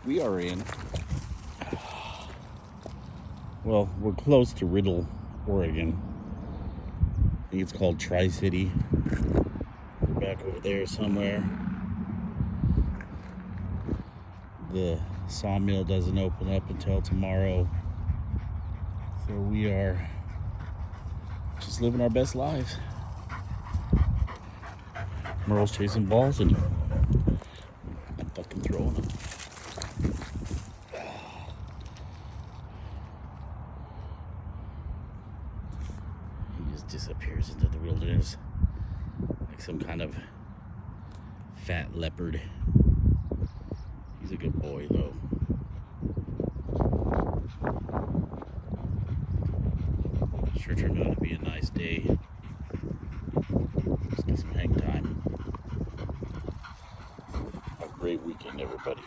We are in, well, we're close to Riddle, Oregon. I think it's called Tri-City. We're back over there somewhere. The sawmill doesn't open up until tomorrow. So we are just living our best lives. Merle's chasing balls and I'm fucking throwing them. He just disappears into the wilderness like some kind of fat leopard. He's a good boy though. Sure turned out to be a nice day. Let's get some hang time. Have a great weekend, everybody.